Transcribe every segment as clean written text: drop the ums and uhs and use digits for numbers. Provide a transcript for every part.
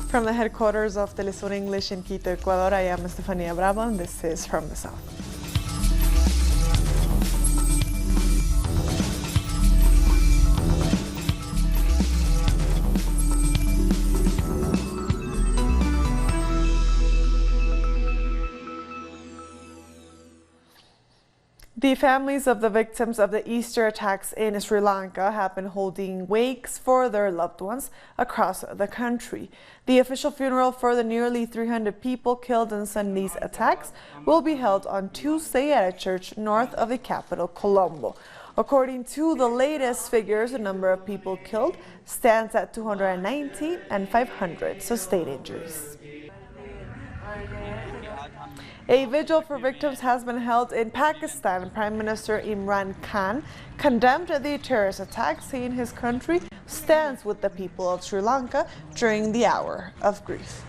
From the headquarters of Telesur English in Quito, Ecuador, I am Estefania Bravo, and this is From the South. The families of the victims of the Easter attacks in Sri Lanka have been holding wakes for their loved ones across the country. The official funeral for the nearly 300 people killed in Sunday's attacks will be held on Tuesday at a church north of the capital, Colombo. According to the latest figures, the number of people killed stands at 290 and 500 sustained injuries. A vigil for victims has been held in Pakistan. Prime Minister Imran Khan condemned the terrorist attack, saying his country stands with the people of Sri Lanka during the hour of grief.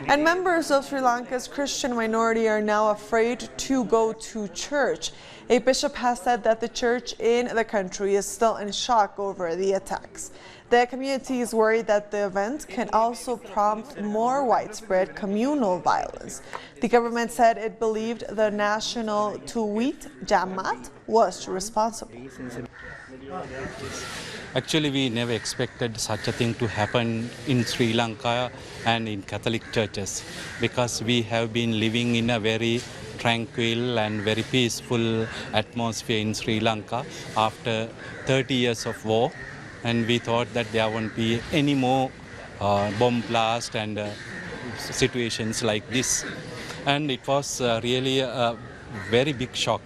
And members of Sri Lanka's Christian minority are now afraid to go to church. A bishop has said that the church in the country is still in shock over the attacks. The community is worried that the event can also prompt more widespread communal violence. The government said it believed the National Tawhid Jamaat was responsible. Actually, we never expected such a thing to happen in Sri Lanka and in Catholic churches, because we have been living in a very tranquil and very peaceful atmosphere in Sri Lanka after 30 years of war. And we thought that there won't be any more bomb blast and situations like this. And it was really a very big shock,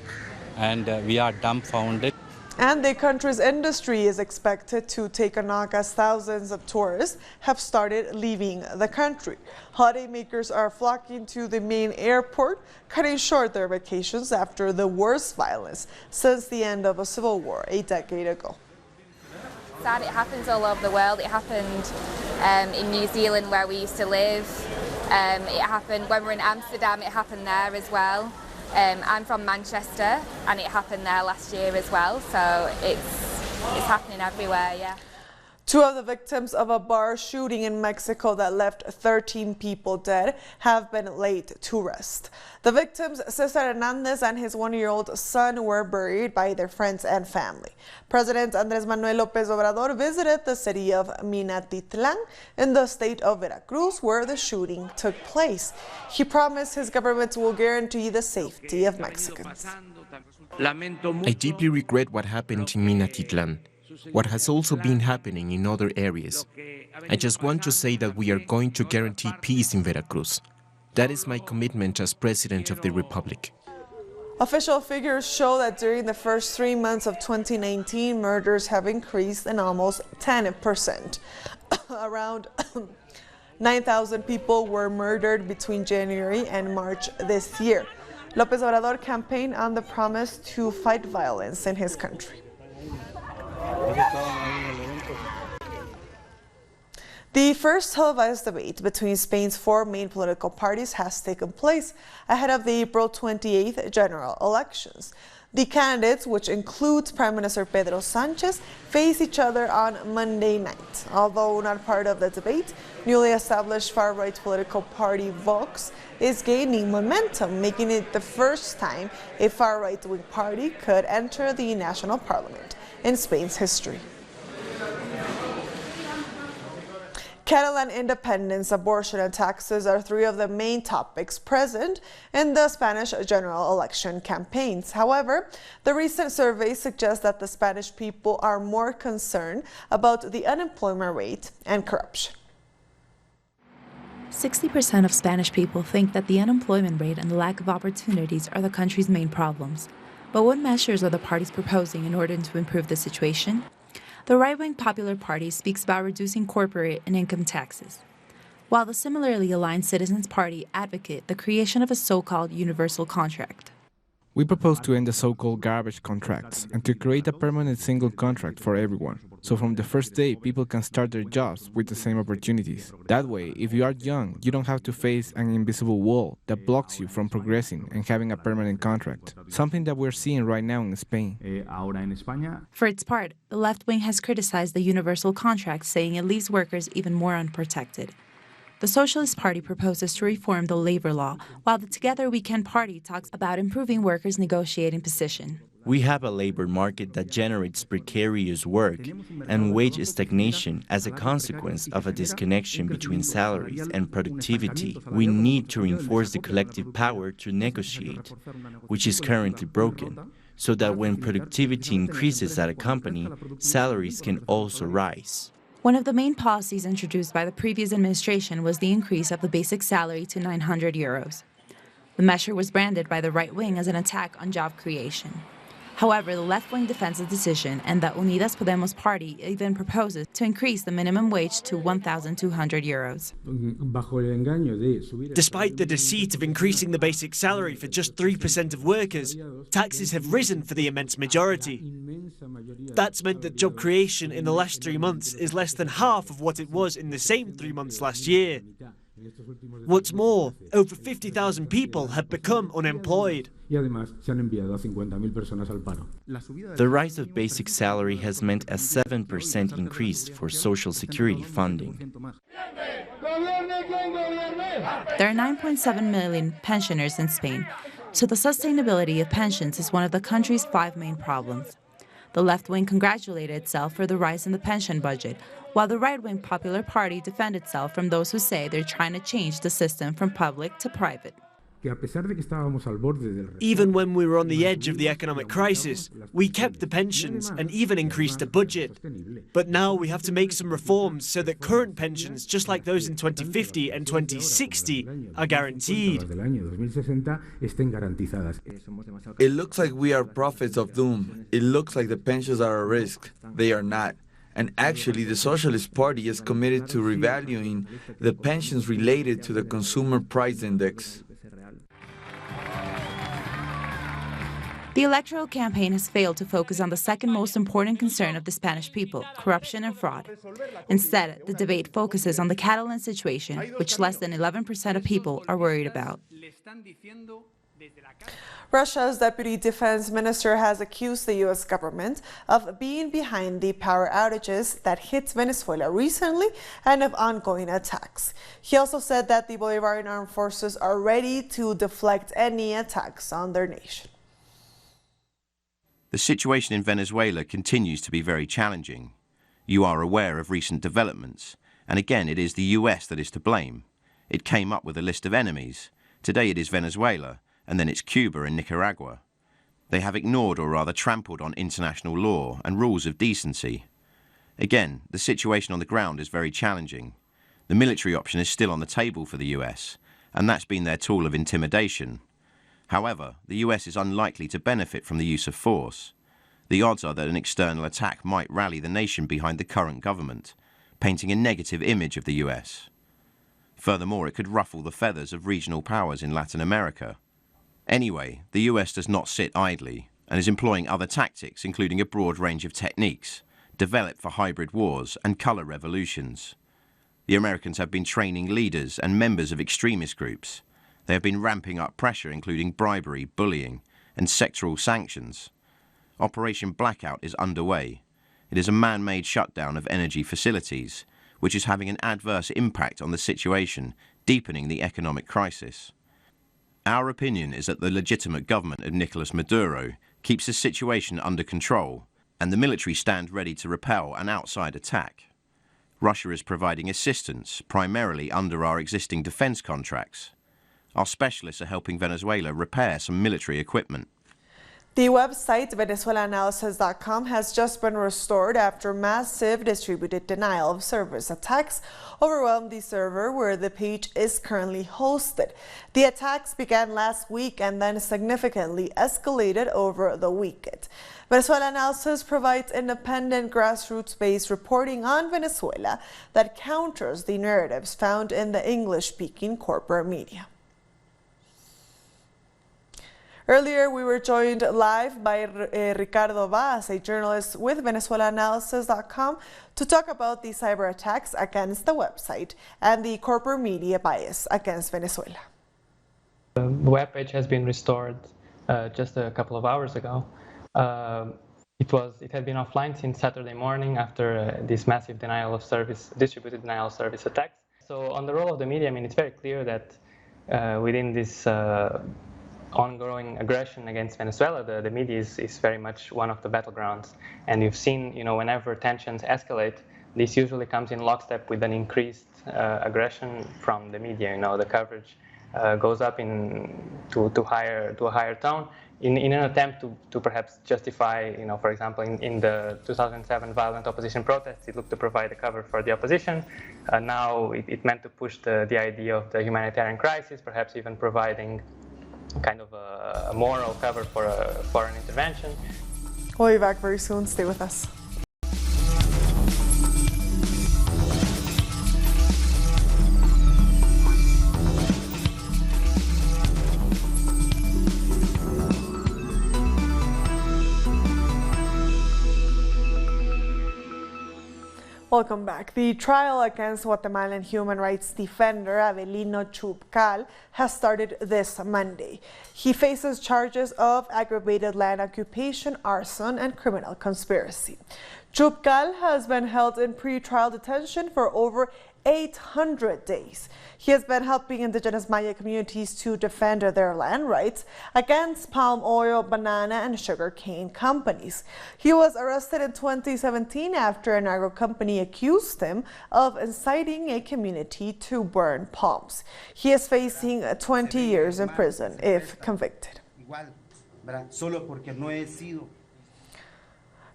and we are dumbfounded. And the country's industry is expected to take a knock as thousands of tourists have started leaving the country. Holidaymakers are flocking to the main airport, cutting short their vacations after the worst violence since the end of a civil war a decade ago. It happens all over the world. It happened in New Zealand, where we used to live. It happened when we were in Amsterdam. It happened there as well. I'm from Manchester, and it happened there last year as well. So it's happening everywhere, yeah. Two of the victims of a bar shooting in Mexico that left 13 people dead have been laid to rest. The victims, Cesar Hernandez and his one-year-old son, were buried by their friends and family. President Andrés Manuel López Obrador visited the city of Minatitlan in the state of Veracruz, where the shooting took place. He promised his government will guarantee the safety of Mexicans. I deeply regret what happened in Minatitlan, what has also been happening in other areas. I just want to say that we are going to guarantee peace in Veracruz. That is my commitment as President of the Republic. Official figures show that during the first 3 months of 2019, murders have increased in almost 10%. Around 9,000 people were murdered between January and March this year. López Obrador campaigned on the promise to fight violence in his country. The first televised debate between Spain's four main political parties has taken place ahead of the April 28th general elections. The candidates, which includes Prime Minister Pedro Sánchez, face each other on Monday night. Although not part of the debate, newly established far-right political party Vox is gaining momentum, making it the first time a far-right-wing party could enter the national parliament in Spain's history. Catalan independence, abortion, and taxes are three of the main topics present in the Spanish general election campaigns. However, the recent survey suggests that the Spanish people are more concerned about the unemployment rate and corruption. 60% of Spanish people think that the unemployment rate and the lack of opportunities are the country's main problems. But what measures are the parties proposing in order to improve the situation? The right-wing Popular Party speaks about reducing corporate and income taxes, while the similarly aligned Citizens Party advocate the creation of a so-called universal contract. We propose to end the so-called garbage contracts and to create a permanent single contract for everyone. So from the first day, people can start their jobs with the same opportunities. That way, if you are young, you don't have to face an invisible wall that blocks you from progressing and having a permanent contract, something that we're seeing right now in Spain. For its part, the left wing has criticized the universal contract, saying it leaves workers even more unprotected. The Socialist Party proposes to reform the labor law, while the Together We Can Party talks about improving workers' negotiating position. We have a labor market that generates precarious work and wage stagnation as a consequence of a disconnection between salaries and productivity. We need to reinforce the collective power to negotiate, which is currently broken, so that when productivity increases at a company, salaries can also rise. One of the main policies introduced by the previous administration was the increase of the basic salary to 900 euros. The measure was branded by the right wing as an attack on job creation. However, the left wing defends the decision, and the Unidas Podemos party even proposes to increase the minimum wage to 1,200 euros. Despite the deceit of increasing the basic salary for just 3% of workers, taxes have risen for the immense majority. That's meant that job creation in the last 3 months is less than half of what it was in the same 3 months last year. What's more, over 50,000 people have become unemployed. The rise of basic salary has meant a 7% increase for social security funding. There are 9.7 million pensioners in Spain, so the sustainability of pensions is one of the country's 5 main problems. The left wing congratulated itself for the rise in the pension budget, while the right-wing Popular Party defended itself from those who say they're trying to change the system from public to private. Even when we were on the edge of the economic crisis, we kept the pensions and even increased the budget. But now we have to make some reforms so that current pensions, just like those in 2050 and 2060, are guaranteed. It looks like we are prophets of doom. It looks like the pensions are a risk. They are not. And actually, the Socialist Party is committed to revaluing the pensions related to the Consumer Price Index. The electoral campaign has failed to focus on the second most important concern of the Spanish people, corruption and fraud. Instead, the debate focuses on the Catalan situation, which less than 11% of people are worried about. Russia's deputy defense minister has accused the U.S. government of being behind the power outages that hit Venezuela recently and of ongoing attacks. He also said that the Bolivarian armed forces are ready to deflect any attacks on their nation. The situation in Venezuela continues to be very challenging. You are aware of recent developments, and again it is the US that is to blame. It came up with a list of enemies. Today it is Venezuela, and then it's Cuba and Nicaragua. They have ignored or rather trampled on international law and rules of decency. Again, the situation on the ground is very challenging. The military option is still on the table for the US, and that's been their tool of intimidation. However, the US is unlikely to benefit from the use of force. The odds are that an external attack might rally the nation behind the current government, painting a negative image of the US. Furthermore, it could ruffle the feathers of regional powers in Latin America. Anyway, the US does not sit idly and is employing other tactics, including a broad range of techniques developed for hybrid wars and color revolutions. The Americans have been training leaders and members of extremist groups. They have been ramping up pressure, including bribery, bullying, and sectoral sanctions. Operation Blackout is underway. It is a man-made shutdown of energy facilities, which is having an adverse impact on the situation, deepening the economic crisis. Our opinion is that the legitimate government of Nicolas Maduro keeps the situation under control, and the military stand ready to repel an outside attack. Russia is providing assistance, primarily under our existing defense contracts. Our specialists are helping Venezuela repair some military equipment. The website VenezuelaAnalysis.com has just been restored after massive distributed denial of service attacks overwhelmed the server where the page is currently hosted. The attacks began last week and then significantly escalated over the weekend. Venezuela Analysis provides independent grassroots-based reporting on Venezuela that counters the narratives found in the English-speaking corporate media. Earlier, we were joined live by Ricardo Vaz, a journalist with VenezuelaAnalysis.com, to talk about the cyber attacks against the website and the corporate media bias against Venezuela. The webpage has been restored just a couple of hours ago. It had been offline since Saturday morning after this massive distributed denial of service attacks. So on the role of the media, I mean, it's very clear that within this ongoing aggression against Venezuela, the media is very much one of the battlegrounds. And you've seen, whenever tensions escalate, this usually comes in lockstep with an increased aggression from the media. The coverage goes up to a higher tone in an attempt to perhaps justify, for example, in the 2007 violent opposition protests, it looked to provide a cover for the opposition. Now it meant to push the idea of the humanitarian crisis, perhaps even providing kind of a moral cover for a foreign intervention. We'll be back very soon. Stay with us. Welcome back. The trial against Guatemalan human rights defender Abelino Chub Caal has started this Monday. He faces charges of aggravated land occupation, arson, and criminal conspiracy. Chub Caal has been held in pre-trial detention for over 800 days. He has been helping indigenous Maya communities to defend their land rights against palm oil, banana, and sugarcane companies. He was arrested in 2017 after an agro company accused him of inciting a community to burn palms. He is facing 20 years in prison if convicted.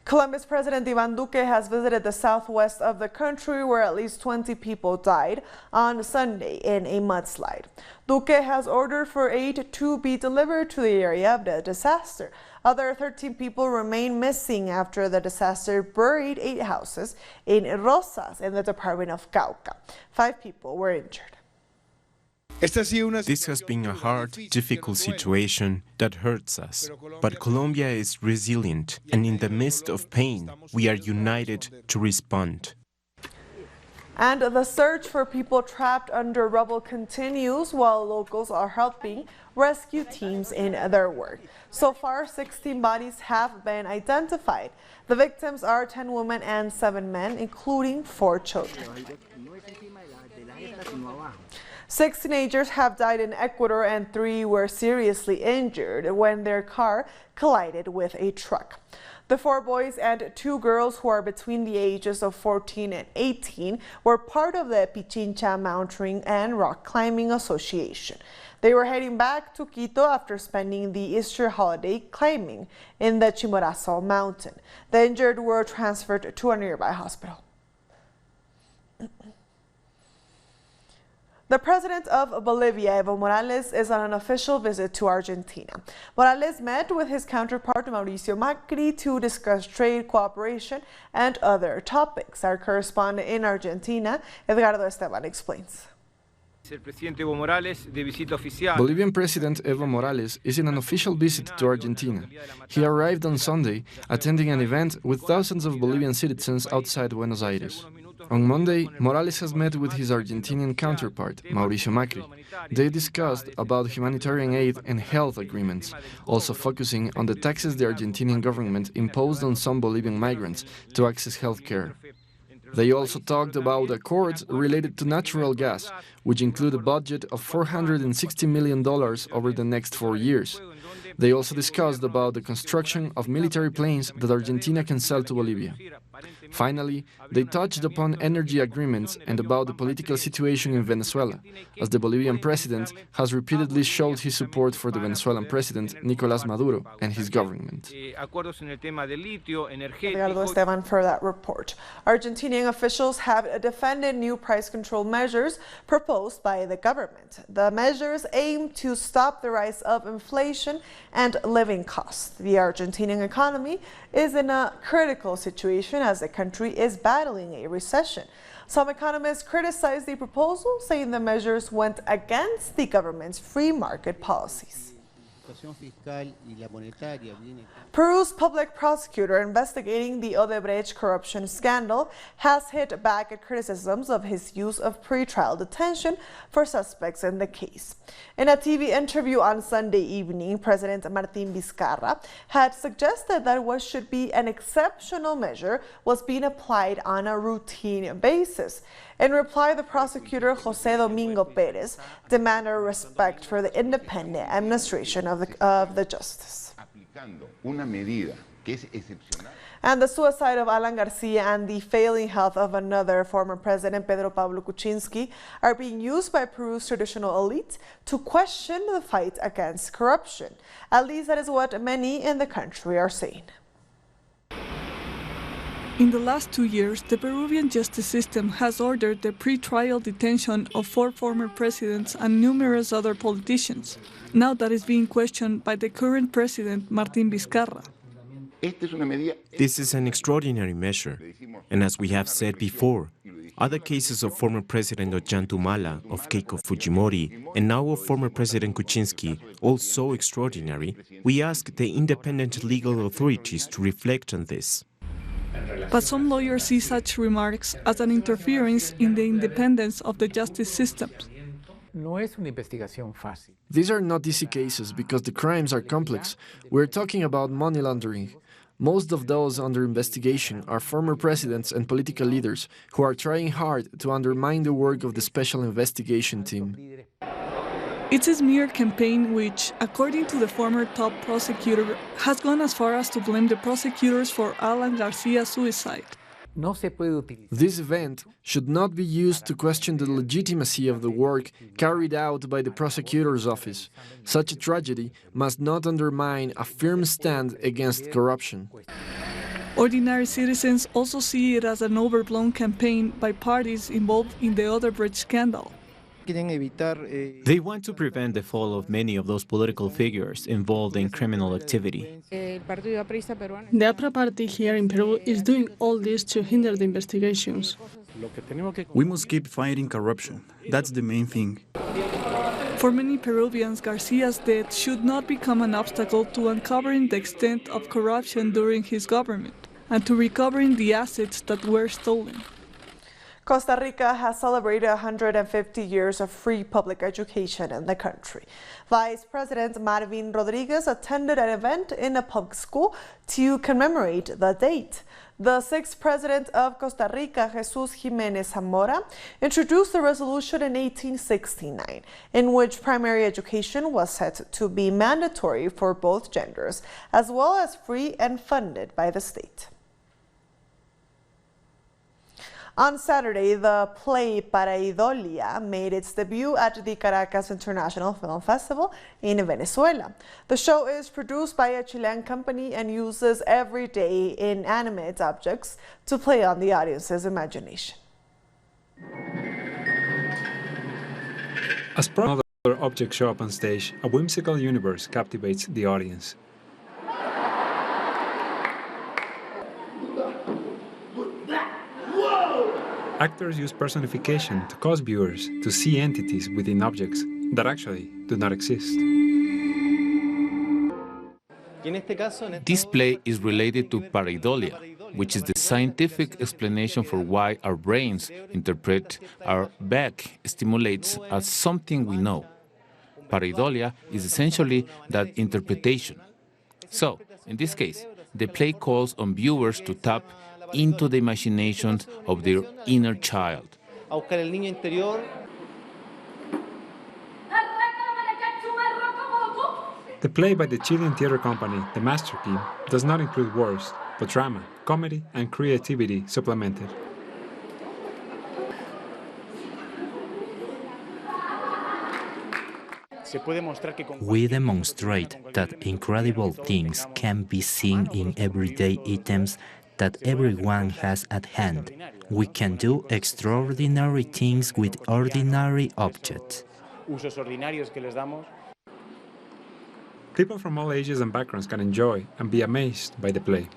Colombia's President Iván Duque has visited the southwest of the country, where at least 20 people died on Sunday in a mudslide. Duque has ordered for aid to be delivered to the area of the disaster. Other 13 people remain missing after the disaster buried 8 houses in Rosas in the department of Cauca. 5 people were injured. This has been a hard, difficult situation that hurts us. But Colombia is resilient, and in the midst of pain, we are united to respond. And the search for people trapped under rubble continues while locals are helping rescue teams in their work. So far, 16 bodies have been identified. The victims are 10 women and 7 men, including 4 children. 6 teenagers have died in Ecuador and 3 were seriously injured when their car collided with a truck. The 4 boys and 2 girls, who are between the ages of 14 and 18, were part of the Pichincha Mountaineering and Rock Climbing Association. They were heading back to Quito after spending the Easter holiday climbing in the Chimborazo mountain. The injured were transferred to a nearby hospital. The president of Bolivia, Evo Morales, is on an official visit to Argentina. Morales met with his counterpart, Mauricio Macri, to discuss trade, cooperation, and other topics. Our correspondent in Argentina, Edgardo Esteban, explains. Bolivian President Evo Morales is in an official visit to Argentina. He arrived on Sunday, attending an event with thousands of Bolivian citizens outside Buenos Aires. On Monday, Morales has met with his Argentinian counterpart, Mauricio Macri. They discussed about humanitarian aid and health agreements, also focusing on the taxes the Argentinian government imposed on some Bolivian migrants to access health care. They also talked about accords related to natural gas, which include a budget of $460 million over the next 4 years. They also discussed about the construction of military planes that Argentina can sell to Bolivia. Finally, they touched upon energy agreements and about the political situation in Venezuela, as the Bolivian president has repeatedly showed his support for the Venezuelan president, Nicolás Maduro, and his government. Edgardo Esteban for that report. Argentinian officials have defended new price control measures proposed by the government. The measures aim to stop the rise of inflation and living costs. The Argentinian economy is in a critical situation as the country is battling a recession. Some economists criticize the proposal, saying the measures went against the government's free market policies. Peru's public prosecutor investigating the Odebrecht corruption scandal has hit back at criticisms of his use of pretrial detention for suspects in the case. In a TV interview on Sunday evening, President Martín Vizcarra had suggested that what should be an exceptional measure was being applied on a routine basis. In reply, the prosecutor, José Domingo Pérez, demanded respect for the independent administration of the justice. And the suicide of Alan Garcia and the failing health of another former president, Pedro Pablo Kuczynski, are being used by Peru's traditional elite to question the fight against corruption. At least that is what many in the country are saying. In the last 2 years, the Peruvian justice system has ordered the pre-trial detention of 4 former presidents and numerous other politicians. Now that is being questioned by the current president, Martín Vizcarra. This is an extraordinary measure, and as we have said before, other cases of former President Ollanta of Keiko Fujimori, and now of former President Kuczynski, also extraordinary, we ask the independent legal authorities to reflect on this. But some lawyers see such remarks as an interference in the independence of the justice system. These are not easy cases because the crimes are complex. We're talking about money laundering. Most of those under investigation are former presidents and political leaders who are trying hard to undermine the work of the Special Investigation Team. It's a smear campaign which, according to the former top prosecutor, has gone as far as to blame the prosecutors for Alan Garcia's suicide. This event should not be used to question the legitimacy of the work carried out by the prosecutor's office. Such a tragedy must not undermine a firm stand against corruption. Ordinary citizens also see it as an overblown campaign by parties involved in the Odebrecht scandal. They want to prevent the fall of many of those political figures involved in criminal activity. The APRA party here in Peru is doing all this to hinder the investigations. We must keep fighting corruption. That's the main thing. For many Peruvians, Garcia's death should not become an obstacle to uncovering the extent of corruption during his government and to recovering the assets that were stolen. Costa Rica has celebrated 150 years of free public education in the country. Vice President Marvin Rodriguez attended an event in a public school to commemorate the date. The 6th President of Costa Rica, Jesus Jimenez Zamora, introduced the resolution in 1869, in which primary education was set to be mandatory for both genders, as well as free and funded by the state. On Saturday, the play Pareidolia made its debut at the Caracas International Film Festival in Venezuela. The show is produced by a Chilean company and uses everyday inanimate objects to play on the audience's imagination. As other objects show up on stage, a whimsical universe captivates the audience. Actors use personification to cause viewers to see entities within objects that actually do not exist. This play is related to pareidolia, which is the scientific explanation for why our brains interpret our back stimulates as something we know. Pareidolia is essentially that interpretation. So, in this case, the play calls on viewers to tap into the imaginations of their inner child. The play by the Chilean theater company, The Master Key, does not include words, but drama, comedy, and creativity supplemented. We demonstrate that incredible things can be seen in everyday items that everyone has at hand. We can do extraordinary things with ordinary objects. People from all ages and backgrounds can enjoy and be amazed by the play.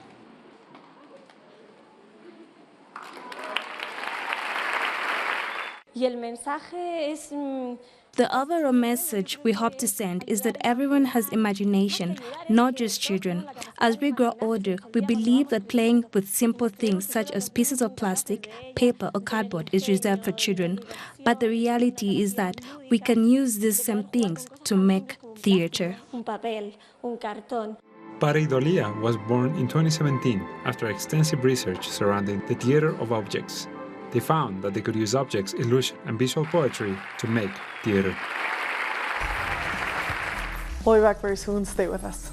The overall message we hope to send is that everyone has imagination, not just children. As we grow older, we believe that playing with simple things such as pieces of plastic, paper, or cardboard is reserved for children. But the reality is that we can use these same things to make theater. Pareidolia was born in 2017 after extensive research surrounding the theater of objects. They found that they could use objects, illusion, and visual poetry to make theater. We'll be back very soon. Stay with us.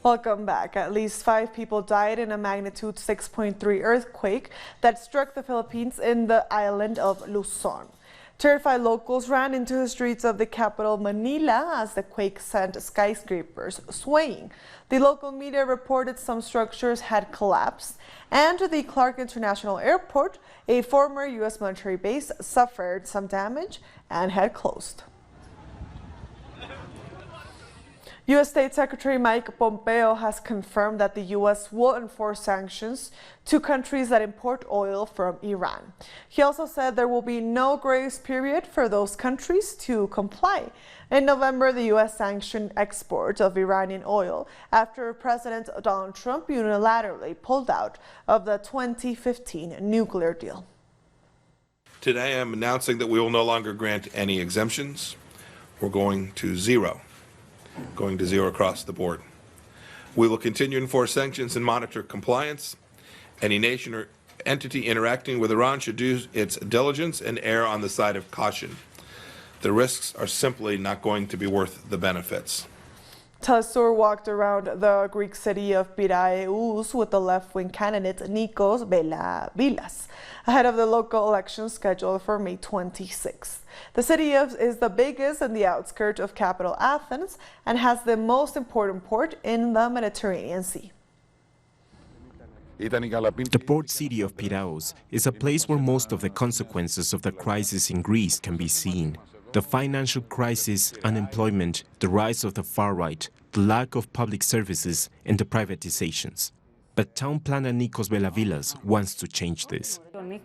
Welcome back. At least 5 people died in a magnitude 6.3 earthquake that struck the Philippines in the island of Luzon. Terrified locals ran into the streets of the capital, Manila, as the quake sent skyscrapers swaying. The local media reported some structures had collapsed, and the Clark International Airport, a former U.S. military base, suffered some damage and had closed. U.S. State Secretary Mike Pompeo has confirmed that the U.S. will enforce sanctions to countries that import oil from Iran. He also said there will be no grace period for those countries to comply. In November, the U.S. sanctioned export of Iranian oil after President Donald Trump unilaterally pulled out of the 2015 nuclear deal. Today, I'm announcing that we will no longer grant any exemptions. We're going to zero across the board. We will continue to enforce sanctions and monitor compliance. Any nation or entity interacting with Iran should do its diligence and err on the side of caution. The risks are simply not going to be worth the benefits. Tassur walked around the Greek city of Piraeus with the left-wing candidate Nikos Belavilas ahead of the local elections scheduled for May 26th. The city is the biggest in the outskirts of capital Athens and has the most important port in the Mediterranean Sea. The port city of Piraeus is a place where most of the consequences of the crisis in Greece can be seen. The financial crisis, unemployment, the rise of the far right, the lack of public services, and the privatizations. But town planner Nikos Belavilas wants to change this. I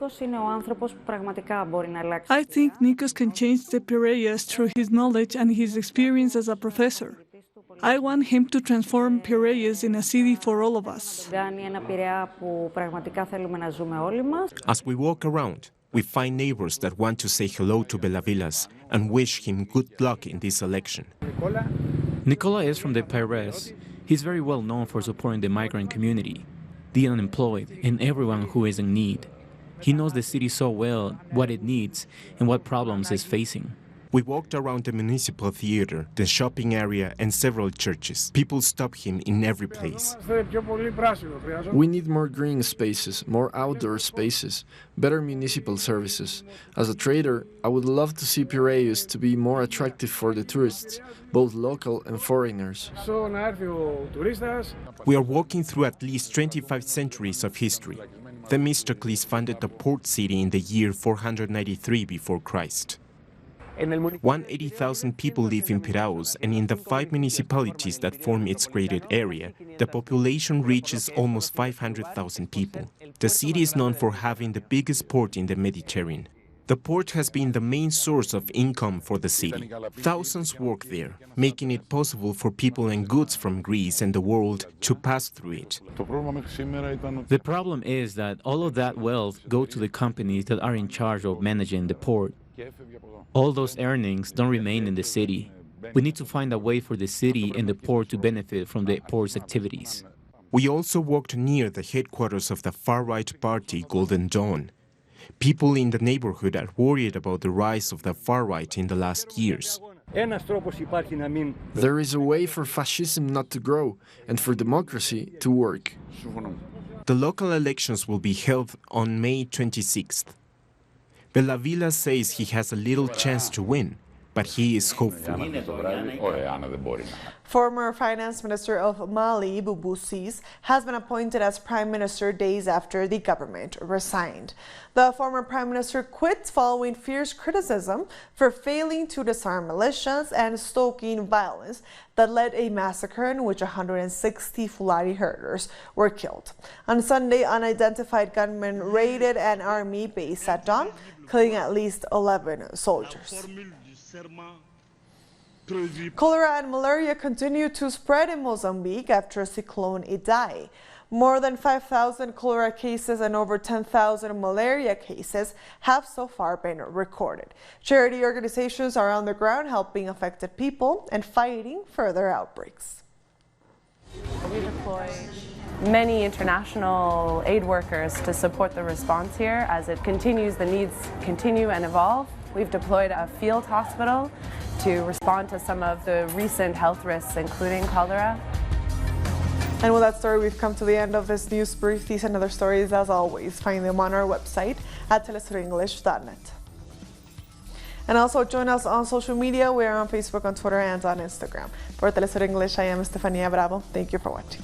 think Nikos can change the Piraeus through his knowledge and his experience as a professor. I want him to transform Piraeus in a city for all of us. As we walk around, we find neighbors that want to say hello to Belavilas and wish him good luck in this election. Nicola is from the Piraeus. He's very well known for supporting the migrant community, the unemployed, and everyone who is in need. He knows the city so well, what it needs, and what problems it's facing. We walked around the municipal theater, the shopping area, and several churches. People stop him in every place. We need more green spaces, more outdoor spaces, better municipal services. As a trader, I would love to see Piraeus to be more attractive for the tourists, both local and foreigners. We are walking through at least 25 centuries of history. Themistocles founded the port city in the year 493 before Christ. 180,000 people live in Piraeus, and in the 5 municipalities that form its graded area, the population reaches almost 500,000 people. The city is known for having the biggest port in the Mediterranean. The port has been the main source of income for the city. Thousands work there, making it possible for people and goods from Greece and the world to pass through it. The problem is that all of that wealth goes to the companies that are in charge of managing the port. All those earnings don't remain in the city. We need to find a way for the city and the port to benefit from the port's activities. We also walked near the headquarters of the far-right party Golden Dawn. People in the neighborhood are worried about the rise of the far-right in the last years. There is a way for fascism not to grow and for democracy to work. The local elections will be held on May 26th. Belavilas says he has a little chance to win, but he is hopeful. Former Finance Minister of Mali, Boubou Cisse, has been appointed as Prime Minister days after the government resigned. The former Prime Minister quit following fierce criticism for failing to disarm militias and stoking violence that led a massacre in which 160 Fulani herders were killed. On Sunday, unidentified gunmen raided an army base at dawn, killing at least 11 soldiers. Cholera and malaria continue to spread in Mozambique after Cyclone Idai. More than 5,000 cholera cases and over 10,000 malaria cases have so far been recorded. Charity organizations are on the ground helping affected people and fighting further outbreaks. We deploy many international aid workers to support the response here as it continues, the needs continue and evolve. We've deployed a field hospital to respond to some of the recent health risks, including cholera. And with that story, we've come to the end of this news brief. These and other stories, as always, find them on our website at telesurenglish.net. And also join us on social media. We are on Facebook, on Twitter, and on Instagram. For Telesur English, I am Estefania Bravo. Thank you for watching.